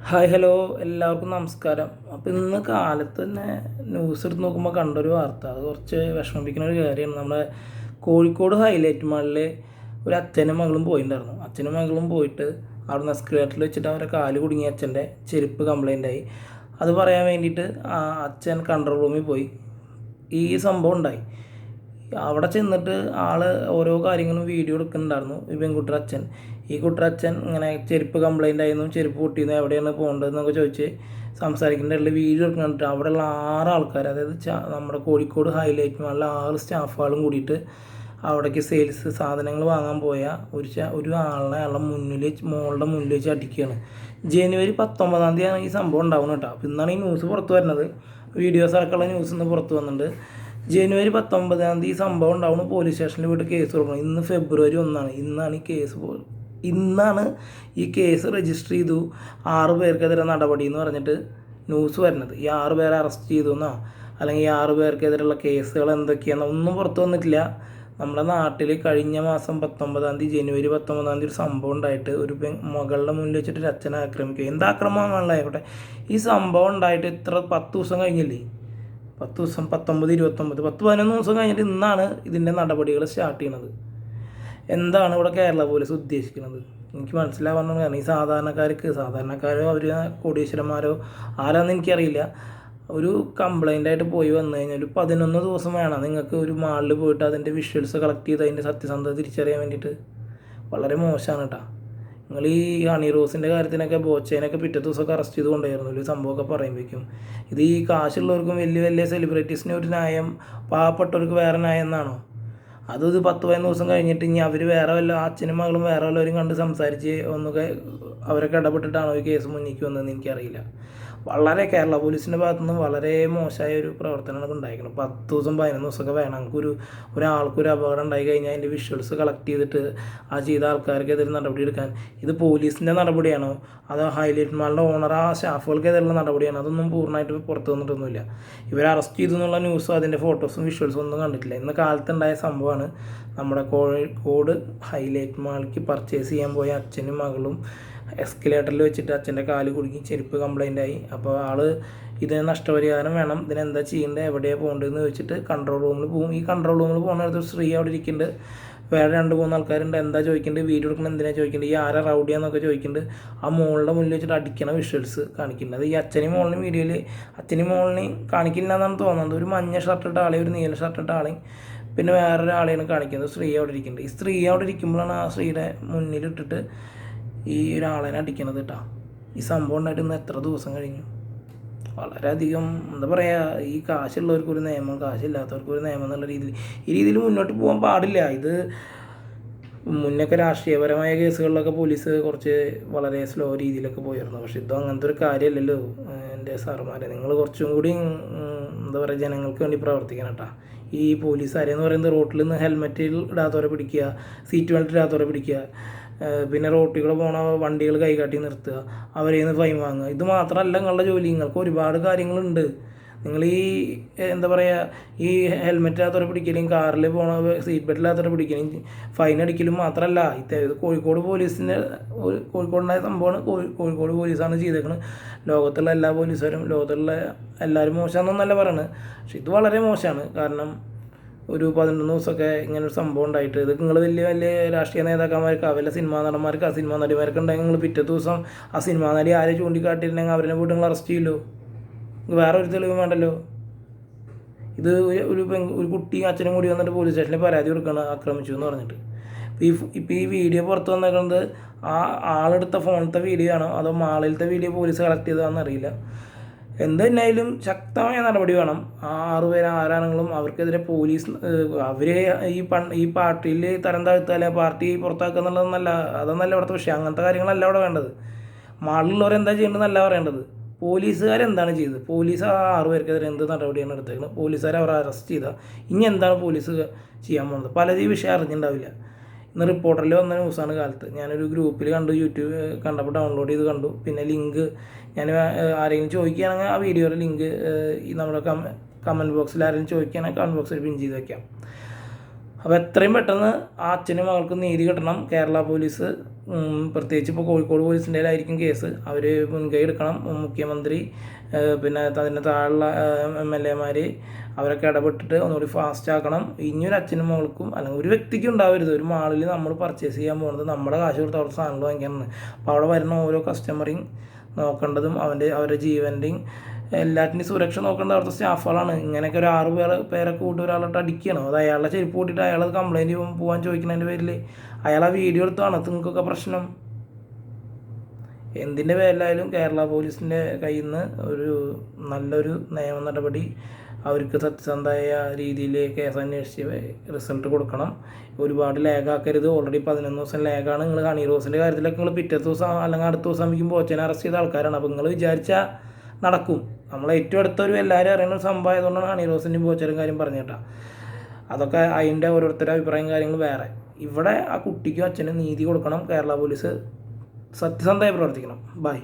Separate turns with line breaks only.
Hi hello എല്ലാവർക്കും നമസ്കാരം. അപ്പോൾ ഇന്ന് കാലത്ത് തന്നെ ന്യൂസ് എടുത്ത് നോക്കുമ്പോൾ കണ്ടൊരു വാർത്ത, അത് കുറച്ച് വിഷമിപ്പിക്കുന്ന ഒരു കാര്യമാണ്. നമ്മുടെ കോഴിക്കോട് ഹൈലൈറ്റ് മാളിൽ ഒരു അച്ഛനും മകളും പോയിട്ടുണ്ടായിരുന്നു. അച്ഛനും മകളും പോയിട്ട് അവിടുന്ന് എസ്കലേറ്ററിൽ വെച്ചിട്ട് അവരെ കാല് കുടുങ്ങി, അച്ഛൻ്റെ ചെരുപ്പ് കംപ്ലൈൻ്റ് ആയി. അത് പറയാൻ വേണ്ടിയിട്ട് അച്ഛൻ കൺട്രോൾ റൂമിൽ പോയി. ഈ സംഭവം ഉണ്ടായി. അവിടെ ചെന്നിട്ട് ഓരോ കാര്യങ്ങളും വീഡിയോ എടുക്കുന്നുണ്ടായിരുന്നു ഈ പെൺകുട്ടിയുടെ അച്ഛൻ. ഈ കുട്ടിയുടെ അച്ഛൻ ഇങ്ങനെ ചെരുപ്പ് കംപ്ലൈൻ്റ് ആയിരുന്നു, ചെരുപ്പ് പൊട്ടിയിരുന്നു, എവിടെയാണ് പോകേണ്ടതെന്നൊക്കെ ചോദിച്ച് സംസാരിക്കുന്നതിൻ്റെ വീഡിയോ എടുക്കുന്നുണ്ട്. അവിടെയുള്ള 6 ആൾക്കാർ, അതായത് നമ്മുടെ കോഴിക്കോട് ഹൈലൈറ്റ് മാളിൽ 6 സ്റ്റാഫുകളും കൂടിയിട്ട് അവിടേക്ക് സെയിൽസ് സാധനങ്ങൾ വാങ്ങാൻ പോയ ഒരു ആളുടെ മോളുടെ മുന്നിൽ വെച്ച് അടിക്കുകയാണ്. ജനുവരി 19-ാം തീയതിയാണ് ഈ സംഭവം ഉണ്ടാവുന്നത് കേട്ടോ. അപ്പോൾ ഇന്നാണ് ഈ ന്യൂസ് പുറത്ത് വരുന്നത്. വീഡിയോസ് അടക്കമുള്ള ന്യൂസ് ഇന്ന് പുറത്ത് വന്നിട്ടുണ്ട്. ജനുവരി 19-ാം തീയതി സംഭവം ഉണ്ടാവുന്നു. പോലീസ് സ്റ്റേഷനിൽ പോയിട്ട് കേസ് കൊടുക്കണം. ഇന്ന് ഫെബ്രുവരി 1 ഇന്നാണ് ഈ കേസ് രജിസ്റ്റർ ചെയ്തു. 6 പേർക്കെതിരെ നടപടി എന്ന് പറഞ്ഞിട്ട് ന്യൂസ് വരുന്നത്. ഈ 6 പേരെ അറസ്റ്റ് ചെയ്തു എന്നോ അല്ലെങ്കിൽ ഈ 6 പേർക്കെതിരെയുള്ള കേസുകൾ എന്തൊക്കെയാണെന്നോ ഒന്നും പുറത്തു വന്നിട്ടില്ല. നമ്മുടെ നാട്ടിൽ കഴിഞ്ഞ മാസം 19-ാം തീയതി ജനുവരി 19-ാം തീയതി ഒരു സംഭവം ഉണ്ടായിട്ട് ഒരു മകളുടെ മുന്നിൽ വെച്ചിട്ട് ഒരു അച്ഛനെ ആക്രമിക്കുക. എന്താക്രമമാണല്ലായിക്കോട്ടെ, ഈ സംഭവം ഉണ്ടായിട്ട് ഇത്ര 10 ദിവസം കഴിഞ്ഞില്ലേ? 10 ദിവസം, 19, 29, 10-11 ദിവസം കഴിഞ്ഞിട്ട് ഇന്നാണ് ഇതിൻ്റെ നടപടികൾ സ്റ്റാർട്ട് ചെയ്യണത്. എന്താണ് ഇവിടെ കേരള പോലീസ് ഉദ്ദേശിക്കുന്നത് എനിക്ക് മനസ്സിലാവുന്ന. കാരണം ഈ സാധാരണക്കാരോ അവർ കോടീശ്വരന്മാരോ ആരാന്ന് എനിക്കറിയില്ല, ഒരു കംപ്ലൈൻ്റ് ആയിട്ട് പോയി വന്നു കഴിഞ്ഞാൽ ഒരു 11 ദിവസം വേണം നിങ്ങൾക്ക് ഒരു മാളിൽ പോയിട്ട് അതിൻ്റെ വിഷ്വൽസ് കളക്ട് ചെയ്ത് അതിൻ്റെ സത്യസന്ധത തിരിച്ചറിയാൻ വേണ്ടിയിട്ട്. വളരെ മോശമാണ് കേട്ടോ. നിങ്ങൾ ഈ ഹണി റോസിൻ്റെ കാര്യത്തിനൊക്കെ ബോച്ചേനൊക്കെ പിറ്റേ ദിവസമൊക്കെ അറസ്റ്റ് ചെയ്ത് കൊണ്ടുവരുന്നു ഒരു സംഭവമൊക്കെ പറയുമ്പോഴേക്കും. ഇത് ഈ കാശുള്ളവർക്കും വലിയ വലിയ സെലിബ്രിറ്റീസിന് ഒരു ന്യായം, പാവപ്പെട്ടവർക്ക് വേറെ ന്യായം എന്നാണോ? ഇത് 10-15 ദിവസം കഴിഞ്ഞിട്ട് ഇനി അവർ വേറെ വല്ല അച്ഛനും മകളും വേറെ വല്ലവരും കണ്ട് സംസാരിച്ച് ഒന്നൊക്കെ അവരൊക്കെ ഇടപെട്ടിട്ടാണോ ഈ കേസ് മുന്നിലേക്ക് വന്നതെന്ന് എനിക്കറിയില്ല. വളരെ കേരള പോലീസിൻ്റെ ഭാഗത്തുനിന്ന് വളരെ മോശമായ ഒരു പ്രവർത്തനമാണ് ഉണ്ടായിരിക്കുന്നത്. 10 ദിവസം 11 ദിവസമൊക്കെ വേണം. നമുക്കൊരു ഒരാൾക്കൊരു അപകടം ഉണ്ടായി കഴിഞ്ഞാൽ അതിൻ്റെ വിഷ്വൽസ് കളക്ട് ചെയ്തിട്ട് ആ ചെയ്ത ആൾക്കാർക്കെതിരെ നടപടി എടുക്കാൻ. ഇത് പോലീസിൻ്റെ നടപടിയാണോ അതോ ഹൈലൈറ്റ് മാളിൻ്റെ ഓണർ ആ സ്റ്റാഫുകൾക്കെതിരെയുള്ള നടപടിയാണോ? അതൊന്നും പൂർണ്ണമായിട്ട് പുറത്തു വന്നിട്ടൊന്നുമില്ല. ഇവരെ അറസ്റ്റ് ചെയ്തു എന്നുള്ള ന്യൂസും അതിൻ്റെ ഫോട്ടോസും വിഷ്വൽസും ഒന്നും കണ്ടിട്ടില്ല. ഇന്ന് കാലത്തുണ്ടായ സംഭവമാണ്. നമ്മുടെ കോഴിക്കോട് ഹൈലൈറ്റ് മാളിലേക്ക് പർച്ചേസ് ചെയ്യാൻ പോയ അച്ഛനും മകളും എസ്കലേറ്ററിൽ വെച്ചിട്ട് അച്ഛൻ്റെ കാല് കുടുങ്ങി, ചെരുപ്പ് കംപ്ലൈൻ്റ് ആയി. അപ്പോൾ ഇതിന് നഷ്ടപരിഹാരം വേണം, ഇതിനെന്താ ചെയ്യേണ്ടത്, എവിടെയാണ് പോകേണ്ടതെന്ന് ചോദിച്ചിട്ട് കൺട്രോൾ റൂമിൽ പോകും. ഈ കൺട്രോൾ റൂമിൽ പോകുന്നിടത്ത് ഒരു സ്ത്രീ അവിടെ ഇരിക്കുന്നുണ്ട്. വേറെ 2-3 ആൾക്കാരുണ്ട്. എന്താ ചോദിക്കേണ്ടത്, വീഡിയോ എടുക്കണം എന്തിനാണ് ചോദിക്കേണ്ടത്, ഈ ആരാ റൗഡിയാന്നൊക്കെ ചോദിക്കുന്നുണ്ട്. ആ മോളുടെ മുന്നിൽ വെച്ചിട്ട് അടിക്കണ വിഷ്വൽസ് കാണിക്കുന്നത്. ഈ അച്ഛനെയും മോളിനെയും വീഡിയോയിൽ അച്ഛനെയും മോളിനെയും കാണിക്കില്ല എന്നാണ് തോന്നുന്നത്. ഒരു മഞ്ഞ ഷർട്ട് ഇട്ട ആളെയും ഒരു നീല ഷർട്ട് ഇട്ട ആളെയും പിന്നെ വേറൊരാളെയാണ് കാണിക്കുന്നത്. സ്ത്രീ അവിടെ ഇരിക്കുന്നുണ്ട്. ഈ സ്ത്രീ അവിടെ ഇരിക്കുമ്പോഴാണ് ആ സ്ത്രീയുടെ മുന്നിലിട്ടിട്ട് ഈ ഒരാളെ അടിക്കണത് കേട്ടോ. ഈ സംഭവം ഉണ്ടായിട്ട് ഇന്ന് എത്ര ദിവസം കഴിഞ്ഞു? വളരെയധികം എന്താ പറയുക, ഈ കാശുള്ളവർക്കൊരു നിയമം, കാശില്ലാത്തവർക്കൊരു നിയമം എന്നുള്ള ഈ രീതിയിൽ മുന്നോട്ട് പോകാൻ പാടില്ല. ഇത് മുന്നൊക്കെ രാഷ്ട്രീയപരമായ കേസുകളിലൊക്കെ പോലീസ് കുറച്ച് വളരെ സ്ലോ രീതിയിലൊക്കെ പോയിരുന്നു. പക്ഷെ ഇതും അങ്ങനത്തെ ഒരു കാര്യമല്ലല്ലോ എൻ്റെ സാറുമാരെ. നിങ്ങൾ കുറച്ചും കൂടി എന്താ പറയുക, ജനങ്ങൾക്ക് വേണ്ടി പ്രവർത്തിക്കണം കേട്ടോ. ഈ പോലീസുകാരെന്ന് പറയുന്നത് റോട്ടിൽ നിന്ന് ഹെൽമെറ്റിൽ ഇടാത്തവരെ പിടിക്കുക, സീറ്റ് ബെൽറ്റ് ഇടാത്തവരെ പിടിക്കുക, പിന്നെ റോട്ടിൽ പോണ വണ്ടികൾ കൈകാട്ടി നിർത്തുക, അവരെ നിന്ന് ഫൈൻ വാങ്ങുക. ഇത് മാത്രമല്ല നിങ്ങളുടെ ജോലി. നിങ്ങൾക്ക് ഒരുപാട് കാര്യങ്ങളുണ്ട്. നിങ്ങൾ എന്താ പറയുക, ഈ ഹെൽമെറ്റ് ഇല്ലാത്തവരെ പിടിക്കലും കാറിൽ പോണ സീറ്റ് ബെൽറ്റ് ഇല്ലാത്തവരെ പിടിക്കലും ഫൈൻ അടിക്കലും മാത്രമല്ല. ഇത് കോഴിക്കോട് കോഴിക്കോടുണ്ടായ സംഭവമാണ്. കോഴിക്കോട് പോലീസാണ് ചെയ്തേക്കുന്നത്. ലോകത്തുള്ള എല്ലാ പോലീസുകാരും ലോകത്തുള്ള എല്ലാവരും മോശമാണെന്നല്ല പറയുന്നത്. പക്ഷെ ഇത് വളരെ മോശമാണ്. കാരണം ഒരു 11 ദിവസമൊക്കെ ഇങ്ങനൊരു സംഭവം ഉണ്ടായിട്ട് ഇത് നിങ്ങൾ വലിയ വലിയ രാഷ്ട്രീയ നേതാക്കന്മാർക്ക് വല്ല സിനിമാ നടന്മാർക്ക് ആ സിനിമാ നടിമാർക്ക് ഉണ്ടെങ്കിൽ നിങ്ങൾ പിറ്റേ ദിവസം ആ സിനിമാ നടി ആരെ ചൂണ്ടിക്കാട്ടിയിട്ടുണ്ടെങ്കിൽ അവരെ പോയിട്ട് നിങ്ങൾ അറസ്റ്റ് ചെയ്യല്ലോ. വേറെ ഒരു തെളിവും വേണ്ടല്ലോ. ഇത് ഒരു കുട്ടി അച്ഛനും കൂടി വന്നിട്ട് പോലീസ് സ്റ്റേഷനിൽ പരാതി കൊടുക്കണം ആക്രമിച്ചു എന്ന് പറഞ്ഞിട്ട്. ഇപ്പോൾ ഈ വീഡിയോ പുറത്ത് വന്നേക്കുന്നത് ആളെടുത്ത ഫോണിലത്തെ വീഡിയോ ആണോ അതോ മാളിലത്തെ വീഡിയോ പോലീസ് കളക്ട് ചെയ്തതാണെന്ന് അറിയില്ല. എന്തെന്നായാലും ശക്തമായ നടപടി വേണം. ആ 6 പേര് ആരാണെങ്കിലും അവർക്കെതിരെ പോലീസ് അവരെ ഈ പാർട്ടിയിൽ തരം താഴ്ത്താല്ലേ, പാർട്ടി പുറത്താക്കുക എന്നുള്ളതെന്നല്ല, അതൊന്നല്ല ഇവിടുത്തെ വിഷയം. അങ്ങനത്തെ കാര്യങ്ങളല്ല അവിടെ വേണ്ടത്. മാളിലുള്ളവരെന്താ ചെയ്യേണ്ടതെന്നല്ല പറയേണ്ടത്. പോലീസുകാരെന്താണ് ചെയ്തത്, പോലീസ് ആ 6 പേർക്കെതിരെ എന്ത് നടപടിയാണ് എടുത്തേക്കുന്നത്, പോലീസുകാരെ അവർ അറസ്റ്റ് ചെയ്താൽ ഇനി എന്താണ് പോലീസ് ചെയ്യാൻ പോകുന്നത്? പലരും ഈ വിഷയം അറിഞ്ഞിട്ടുണ്ടാവില്ല. ഇന്ന് റിപ്പോർട്ടറിൽ വന്ന ന്യൂസാണ് കാലത്ത്. ഞാനൊരു ഗ്രൂപ്പിൽ കണ്ടു, യൂട്യൂബ് കണ്ടപ്പോൾ ഡൗൺലോഡ് ചെയ്ത് കണ്ടു. പിന്നെ ലിങ്ക് ഞാൻ ആരെങ്കിലും ചോദിക്കുകയാണെങ്കിൽ ആ വീഡിയോയുടെ ലിങ്ക് ഈ നമ്മുടെ കമൻറ്റ് ബോക്സിൽ ആരെങ്കിലും ചോദിക്കുകയാണെങ്കിൽ കമൻറ്റ് ബോക്സിൽ പിൻ ചെയ്ത് വയ്ക്കാം. അപ്പോൾ എത്രയും പെട്ടെന്ന് ആ അച്ഛനും മകൾക്കും നീതി കിട്ടണം. കേരള പോലീസ് പ്രത്യേകിച്ച് ഇപ്പോൾ കോഴിക്കോട് പോലീസിൻ്റെ ആയിരിക്കും കേസ്. അവർ മുൻകൈ എടുക്കണം. മുഖ്യമന്ത്രി പിന്നെ അതിൻ്റെ താഴെയുള്ള MLA അവരൊക്കെ ഇടപെട്ടിട്ട് ഒന്നുകൂടി ഫാസ്റ്റ് ആക്കണം. ഇനിയൊരു അച്ഛനും മകൾക്കും അല്ലെങ്കിൽ ഒരു വ്യക്തിക്കും ഉണ്ടാവരുത് ഒരു മാളിൽ നമ്മൾ പർച്ചേസ് ചെയ്യാൻ പോകുന്നത് നമ്മുടെ കാശ് കൊടുത്ത് അവിടെ സാധനങ്ങൾ വാങ്ങിക്കാനാണ്. അപ്പോൾ അവിടെ വരുന്ന ഓരോ കസ്റ്റമറേയും നോക്കേണ്ടതും അവരുടെ ജീവൻ്റെയും എല്ലാറ്റിൻ്റെയും സുരക്ഷ നോക്കേണ്ടത് അവിടുത്തെ സ്റ്റാഫുകളാണ്. ഇങ്ങനെയൊക്കെ ഒരു 6 പേരൊക്കെ കൂട്ടി ഒരാളോട്ട് അടിക്കുകയാണ്. അത് അയാളുടെ ചെരുപ്പ് കൂട്ടിയിട്ട് അയാളത് കംപ്ലയിൻറ്റ് പോകാൻ ചോദിക്കുന്നതിൻ്റെ പേരിൽ അയാൾ ആ വീഡിയോ എടുത്താണ് നിങ്ങൾക്കൊക്കെ പ്രശ്നം. എന്തിൻ്റെ പേരിലായാലും കേരള പോലീസിൻ്റെ കയ്യിൽ നിന്ന് ഒരു നല്ലൊരു നിയമ നടപടി അവർക്ക് സത്യസന്ധമായ രീതിയിൽ കേസ് അന്വേഷിച്ച് റിസൾട്ട് കൊടുക്കണം. ഒരുപാട് ലാഗാക്കരുത്. ഓൾറെഡി 11 ദിവസം ലാഗാണ്. നിങ്ങൾ ഹണി റോസിൻ്റെ കാര്യത്തിലൊക്കെ നിങ്ങൾ പിറ്റേ ദിവസം അല്ലെങ്കിൽ അടുത്ത ദിവസം ആകുമ്പോൾ ബോച്ചനെ അറസ്റ്റ് ചെയ്ത ആൾക്കാരാണ്. അപ്പോൾ നിങ്ങൾ വിചാരിച്ചാൽ നടക്കും. നമ്മൾ ഏറ്റവും അടുത്തൊരു എല്ലാവരും അറിയുന്ന ഒരു സംഭവം ആയതുകൊണ്ടാണ് ഹണി റോസിൻ്റെയും ബോച്ചറും കാര്യം പറഞ്ഞു കേട്ടോ. അതൊക്കെ അതിൻ്റെ ഓരോരുത്തരുടെ അഭിപ്രായം കാര്യങ്ങൾ വേറെ. ഇവിടെ ആ കുട്ടിക്കും അച്ഛനും നീതി കൊടുക്കണം. കേരള പോലീസ് സത്യസന്ധമായി പ്രവർത്തിക്കണം. ബൈ.